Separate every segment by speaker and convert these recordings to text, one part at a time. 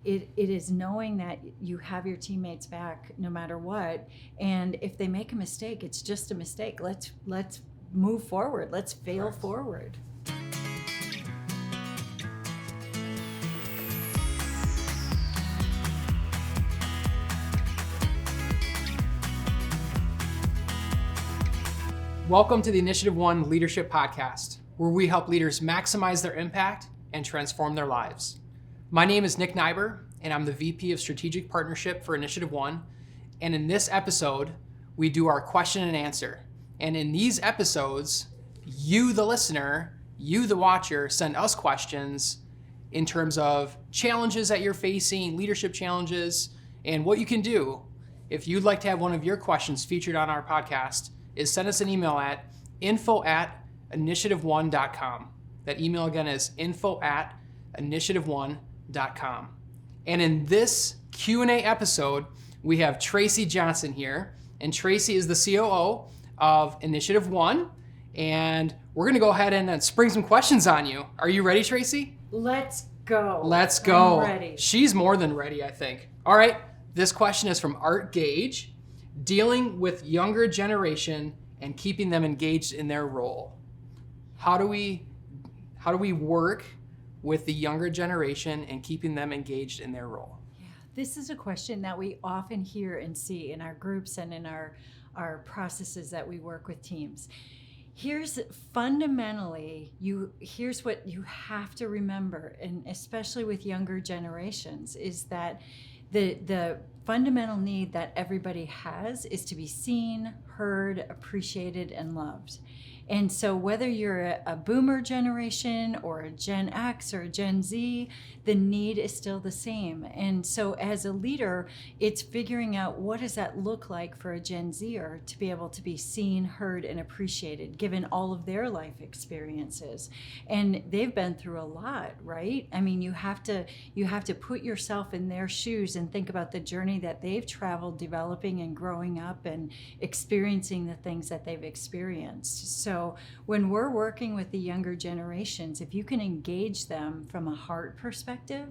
Speaker 1: it is knowing that you have your teammates back no matter what. And if they make a mistake, it's just a mistake. Let's move forward. Let's fail forward.
Speaker 2: Welcome to the InitiativeOne Leadership Podcast, where we help leaders maximize their impact and transform their lives. My name is Nick Nighbor, and I'm the VP of Strategic Partnership for InitiativeOne. And in this episode, we do our question and answer. And in these episodes, you, the listener, you, the watcher, send us questions in terms of challenges that you're facing, leadership challenges, and what you can do. If you'd like to have one of your questions featured on our podcast, is send us an email at info@initiativeone.com. That email again is info@initiativeone.com. And in this Q&A episode, we have Tracy Johnson here. And Tracy is the COO of InitiativeOne. And we're going to go ahead and spring some questions on you. Are you ready, Tracy?
Speaker 1: Let's go.
Speaker 2: Let's go.
Speaker 1: I'm ready.
Speaker 2: She's more than ready, I think. All right. This question is from Art Gage. Dealing with younger generation and keeping them engaged in their role. How do we work with the younger generation and keeping them engaged in their role?
Speaker 1: Yeah, this is a question that we often hear and see in our groups and in our processes that we work with teams. Here's fundamentally, here's what you have to remember, and especially with younger generations, is that the fundamental need that everybody has is to be seen, heard, appreciated, and loved. And so whether you're a boomer generation or a Gen X or a Gen Z, the need is still the same. And so as a leader, it's figuring out what does that look like for a Gen Zer to be able to be seen, heard, and appreciated, given all of their life experiences. And they've been through a lot, right? I mean, you have to put yourself in their shoes and think about the journey that they've traveled, developing and growing up and experiencing the things that they've experienced. So when we're working with the younger generations, if you can engage them from a heart perspective,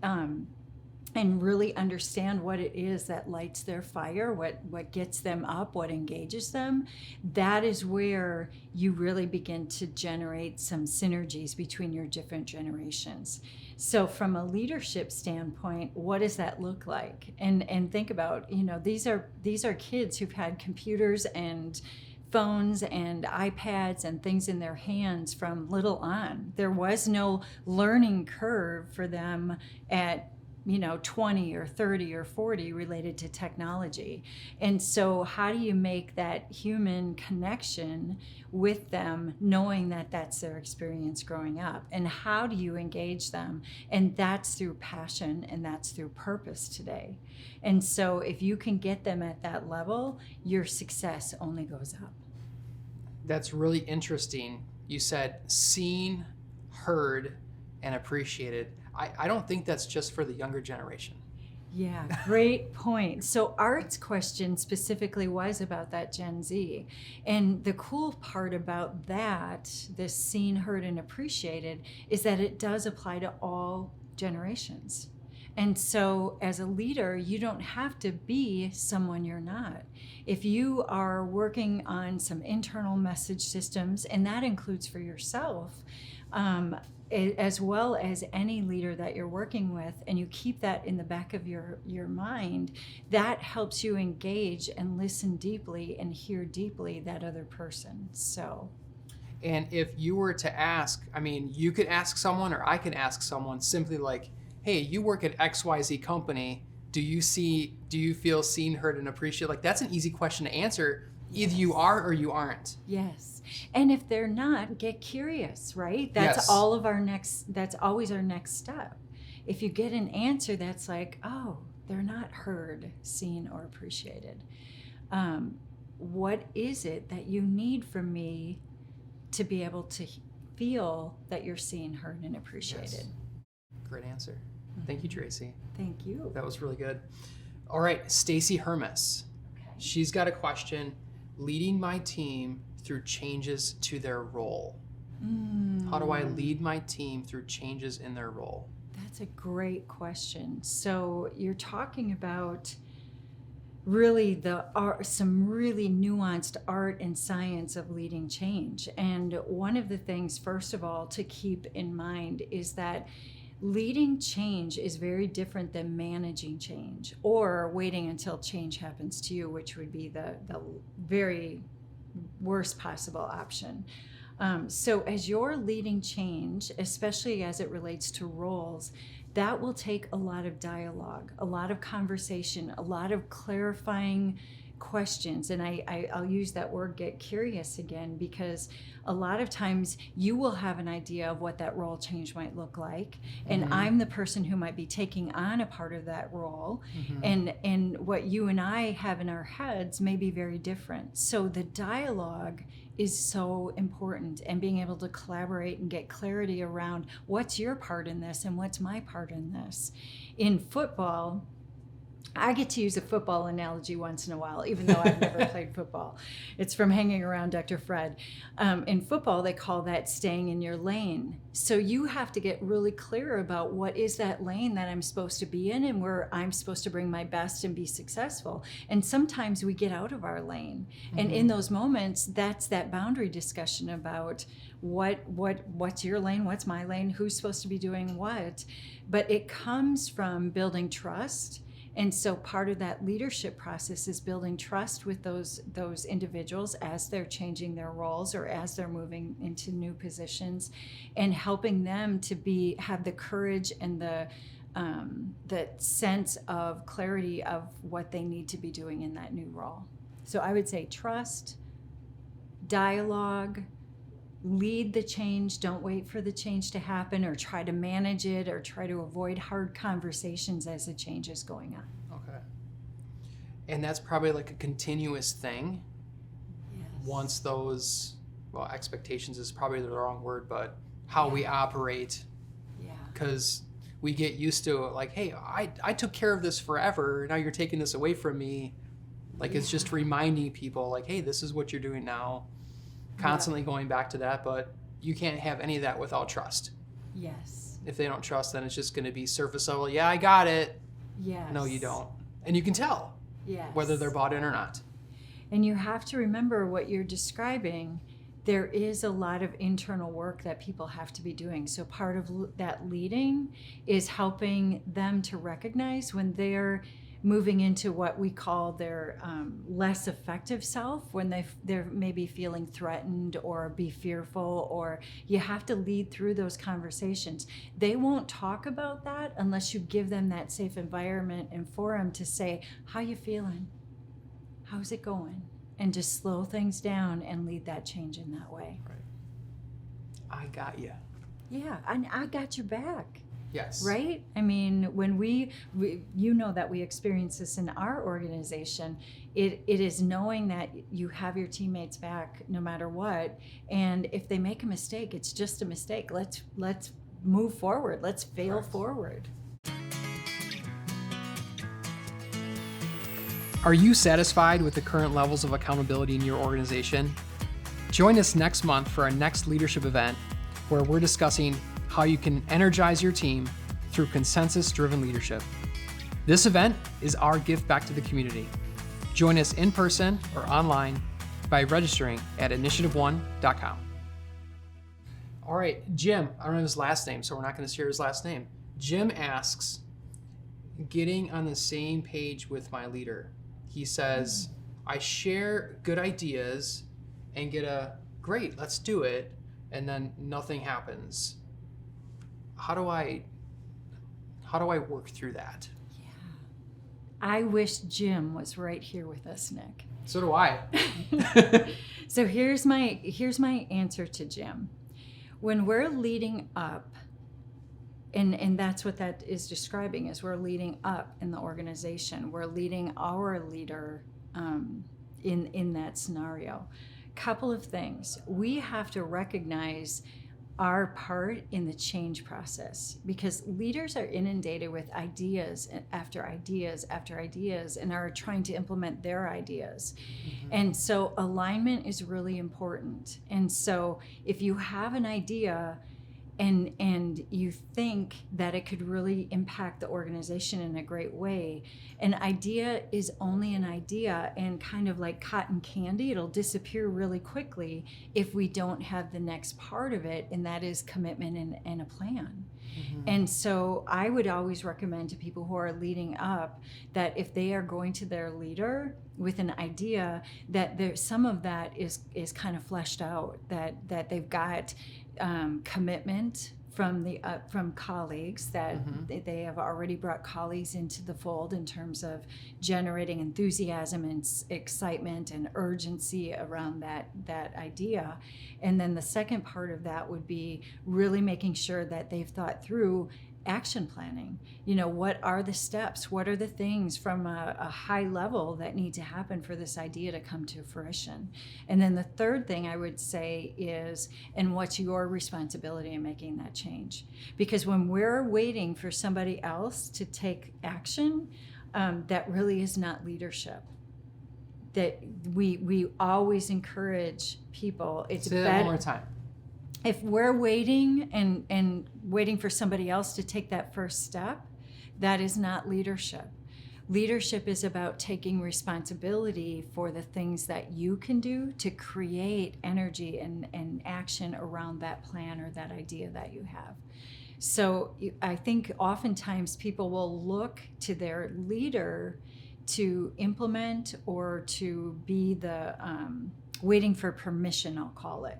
Speaker 1: and really understand what it is that lights their fire, what gets them up, what engages them, that is where you really begin to generate some synergies between your different generations. So from a leadership standpoint, what does that look like? And think about, these are kids who've had computers and phones and iPads and things in their hands from little on. There was no learning curve for them at 20 or 30 or 40 related to technology. And so how do you make that human connection with them, knowing that that's their experience growing up? And how do you engage them? And that's through passion and that's through purpose today. And so if you can get them at that level, your success only goes up.
Speaker 2: That's really interesting. You said seen, heard, and appreciated. I don't think that's just for the younger generation.
Speaker 1: Yeah, great point. So Art's question specifically was about that Gen Z. And the cool part about that, this seen, heard, and appreciated, is that it does apply to all generations. And so as a leader, you don't have to be someone you're not. If you are working on some internal message systems, and that includes for yourself, as well as any leader that you're working with, and you keep that in the back of your mind, that helps you engage and listen deeply and hear deeply that other person. So,
Speaker 2: and if you were to ask, you could ask someone, or I could ask someone simply like, hey, you work at XYZ company, do you feel seen, heard, and appreciated? Like, that's an easy question to answer. Either you are or you aren't.
Speaker 1: Yes. And if they're not, get curious, right? That's that's always our next step. If you get an answer that's like, oh, they're not heard, seen, or appreciated. What is it that you need from me to be able to feel that you're seen, heard, and appreciated?
Speaker 2: Yes. Great answer. Thank you, Tracy.
Speaker 1: Thank you.
Speaker 2: That was really good. All right, Stacy Hermes. Okay. She's got a question. Leading my team through changes to their role. How do I lead my team through changes in their role?
Speaker 1: It's a great question. So you're talking about really the art, some really nuanced art and science of leading change. And one of the things, first of all, to keep in mind is that leading change is very different than managing change or waiting until change happens to you, which would be the very worst possible option. So as you're leading change, especially as it relates to roles, that will take a lot of dialogue, a lot of conversation, a lot of clarifying questions. And I'll use that word, get curious again, because a lot of times you will have an idea of what that role change might look like. And I'm the person who might be taking on a part of that role. And what you and I have in our heads may be very different. So the dialogue is so important, and being able to collaborate and get clarity around what's your part in this and what's my part in this. In football, I get to use a football analogy once in a while, even though I've never played football. It's from hanging around Dr. Fred. In football, they call that staying in your lane. So you have to get really clear about what is that lane that I'm supposed to be in and where I'm supposed to bring my best and be successful. And sometimes we get out of our lane. And in those moments, that's that boundary discussion about what's your lane, what's my lane, who's supposed to be doing what. But it comes from building trust. And so part of that leadership process is building trust with those individuals as they're changing their roles or as they're moving into new positions, and helping them to have the courage and the sense of clarity of what they need to be doing in that new role. So I would say trust, dialogue, lead the change. Don't wait for the change to happen or try to manage it or try to avoid hard conversations as the change is going on.
Speaker 2: Okay. And that's probably like a continuous thing.
Speaker 1: Yes.
Speaker 2: Once those, well, expectations is probably the wrong word, but how we operate.
Speaker 1: Yeah.
Speaker 2: Because we get used to like, hey, I took care of this forever. Now you're taking this away from me. Like it's just reminding people like, hey, this is what you're doing now. Constantly going back to that, but you can't have any of that without trust.
Speaker 1: Yes.
Speaker 2: If they don't trust, then it's just going to be surface level. Yeah, I got it.
Speaker 1: Yes.
Speaker 2: No, you don't. And you can tell whether they're bought in or not.
Speaker 1: And you have to remember what you're describing. There is a lot of internal work that people have to be doing. So part of that leading is helping them to recognize when they're moving into what we call their less effective self, when they're maybe feeling threatened or be fearful, or you have to lead through those conversations. They won't talk about that unless you give them that safe environment and forum to say, how you feeling? How's it going? And just slow things down and lead that change in that way.
Speaker 2: Right. I got you.
Speaker 1: Yeah, and I got your back.
Speaker 2: Yes.
Speaker 1: Right? I mean, when we you know that we experience this in our organization, it is knowing that you have your teammates back no matter what. And if they make a mistake, it's just a mistake. Let's move forward. Let's fail forward.
Speaker 2: Are you satisfied with the current levels of accountability in your organization? Join us next month for our next leadership event, where we're discussing how you can energize your team through consensus-driven leadership. This event is our gift back to the community. Join us in person or online by registering at InitiativeOne.com. All right, Jim, I don't know his last name, so we're not going to share his last name. Jim asks, getting on the same page with my leader. He says, I share good ideas and get a, great, let's do it, and then nothing happens. How do I work through that?
Speaker 1: Yeah. I wish Jim was right here with us, Nick.
Speaker 2: So do I.
Speaker 1: So here's my answer to Jim. When we're leading up, and that's what that is describing, is we're leading up in the organization. We're leading our leader in that scenario. Couple of things. We have to recognize our part in the change process, because leaders are inundated with ideas after ideas after ideas and are trying to implement their ideas. Mm-hmm. And so alignment is really important. And so if you have an idea and you think that it could really impact the organization in a great way. An idea is only an idea, and kind of like cotton candy, it'll disappear really quickly if we don't have the next part of it, and that is commitment and a plan. And so I would always recommend to people who are leading up that if they are going to their leader with an idea, that there, some of that is kind of fleshed out, that they've got commitment from colleagues, that they have already brought colleagues into the fold in terms of generating enthusiasm and excitement and urgency around that idea. And then the second part of that would be really making sure that they've thought through action planning. What are the steps? What are the things from a high level that need to happen for this idea to come to fruition? And then the third thing I would say is, and what's your responsibility in making that change? Because when we're waiting for somebody else to take action, that really is not leadership. That we always encourage people. It's
Speaker 2: Say that one more time.
Speaker 1: If we're waiting and waiting for somebody else to take that first step, that is not leadership. Leadership is about taking responsibility for the things that you can do to create energy and action around that plan or that idea that you have. So I think oftentimes people will look to their leader to implement or to be the waiting for permission, I'll call it.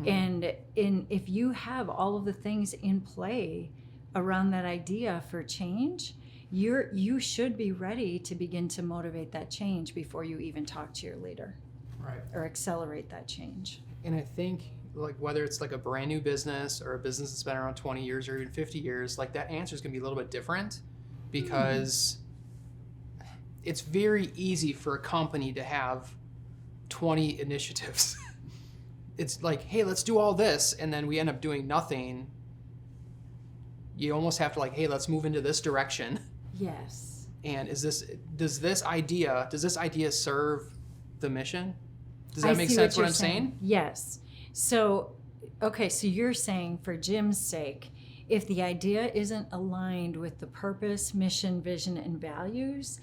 Speaker 1: And if you have all of the things in play around that idea for change, you should be ready to begin to motivate that change before you even talk to your leader,
Speaker 2: right?
Speaker 1: Or accelerate that change.
Speaker 2: And I think, like, whether it's like a brand new business or a business that's been around 20 years or even 50 years, like, that answer is going to be a little bit different, because it's very easy for a company to have 20 initiatives. It's like, hey, let's do all this, and then we end up doing nothing. You almost have to, like, hey, let's move into this direction.
Speaker 1: Yes.
Speaker 2: And does this idea serve the mission? Does that make sense what I'm saying?
Speaker 1: Yes. So, okay, so you're saying, for Jim's sake, if the idea isn't aligned with the purpose, mission, vision, and values,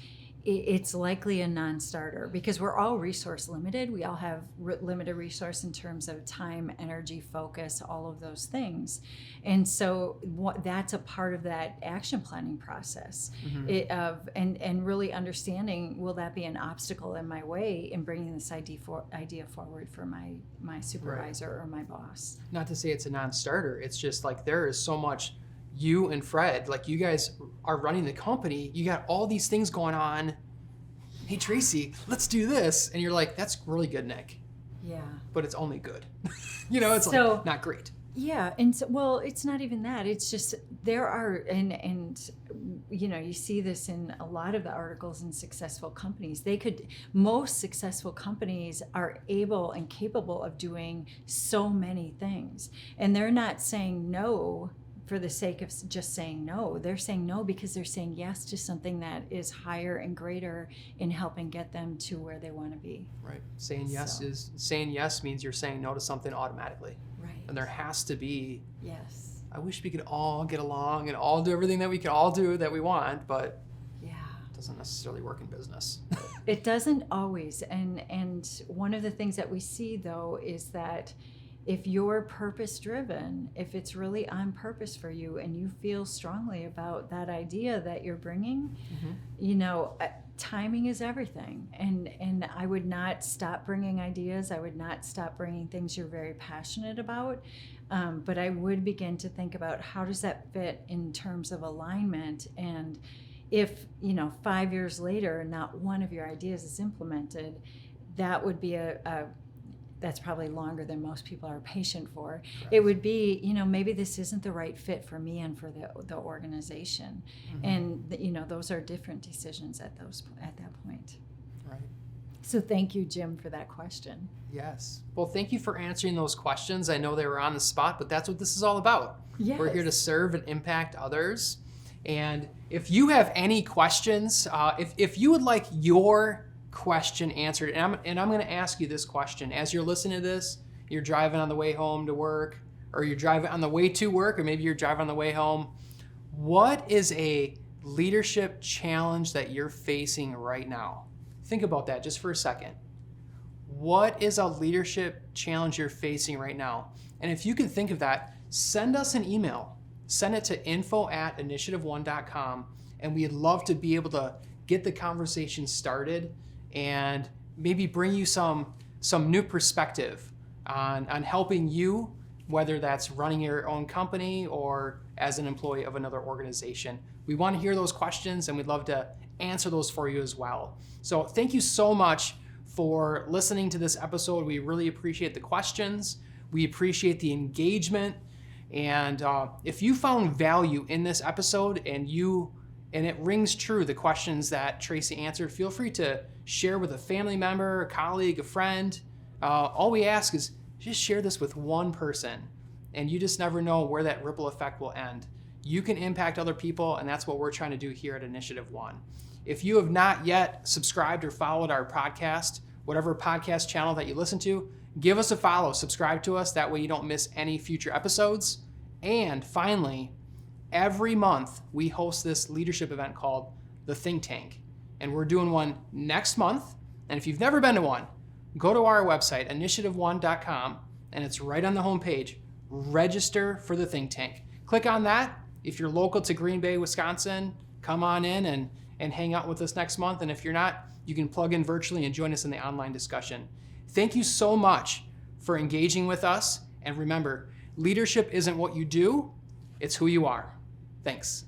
Speaker 1: it's likely a non-starter, because we're all resource limited. We all have limited resource in terms of time, energy, focus, all of those things. And so that's a part of that action planning process, and really understanding, will that be an obstacle in my way in bringing this idea forward for my supervisor or my boss?
Speaker 2: Not to say it's a non-starter. It's just like, there is so much. You and Fred, like, you guys are running the company. You got all these things going on. Hey, Tracy, let's do this. And you're like, that's really good, Nick.
Speaker 1: Yeah.
Speaker 2: But it's only good. It's so, like, not great.
Speaker 1: Yeah. And so, well, it's not even that. It's just, there are, and you see this in a lot of the articles in successful companies. Most successful companies are able and capable of doing so many things. And they're not saying no for the sake of just saying no. They're saying no because they're saying yes to something that is higher and greater in helping get them to where they want to be.
Speaker 2: Right. Saying yes means you're saying no to something automatically.
Speaker 1: Right.
Speaker 2: And there has to be.
Speaker 1: Yes.
Speaker 2: I wish we could all get along and all do everything that we could all do that we want, but it doesn't necessarily work in business.
Speaker 1: It doesn't always. And one of the things that we see, though, is that if you're purpose-driven, if it's really on purpose for you and you feel strongly about that idea that you're bringing, timing is everything. And I would not stop bringing ideas. I would not stop bringing things you're very passionate about. But I would begin to think about, how does that fit in terms of alignment? And if, 5 years later, not one of your ideas is implemented, that would be that's probably longer than most people are patient for. Correct. It would be, maybe this isn't the right fit for me and for the organization. And, those are different decisions at that point.
Speaker 2: Right.
Speaker 1: So thank you, Jim, for that question.
Speaker 2: Yes. Well, thank you for answering those questions. I know they were on the spot, but that's what this is all about.
Speaker 1: Yes.
Speaker 2: We're here to serve and impact others. And if you have any questions, if you would like your question answered, and I'm going to ask you this question as you're listening to this. You're driving on the way home to work, or you're driving on the way to work, or maybe you're driving on the way home. What is a leadership challenge that you're facing right now? Think about that just for a second. What is a leadership challenge you're facing right now? And if you can think of that, send us an email. Send it to info@initiativeone.com, and we'd love to be able to get the conversation started and maybe bring you some new perspective on helping you, whether that's running your own company or as an employee of another organization. We want to hear those questions, and we'd love to answer those for you as well. So thank you so much for listening to this episode. We really appreciate the questions. We appreciate the engagement. And if you found value in this episode and it rings true, the questions that Tracy answered, feel free to share with a family member, a colleague, a friend. All we ask is just share this with one person, and you just never know where that ripple effect will end. You can impact other people, and that's what we're trying to do here at Initiative One. If you have not yet subscribed or followed our podcast, whatever podcast channel that you listen to, give us a follow, subscribe to us. That way you don't miss any future episodes. And finally, every month we host this leadership event called the Think Tank. And we're doing one next month. And if you've never been to one, go to our website, InitiativeOne.com, and it's right on the homepage. Register for the Think Tank. Click on that. If you're local to Green Bay, Wisconsin, come on in and hang out with us next month. And if you're not, you can plug in virtually and join us in the online discussion. Thank you so much for engaging with us. And remember, leadership isn't what you do, it's who you are. Thanks.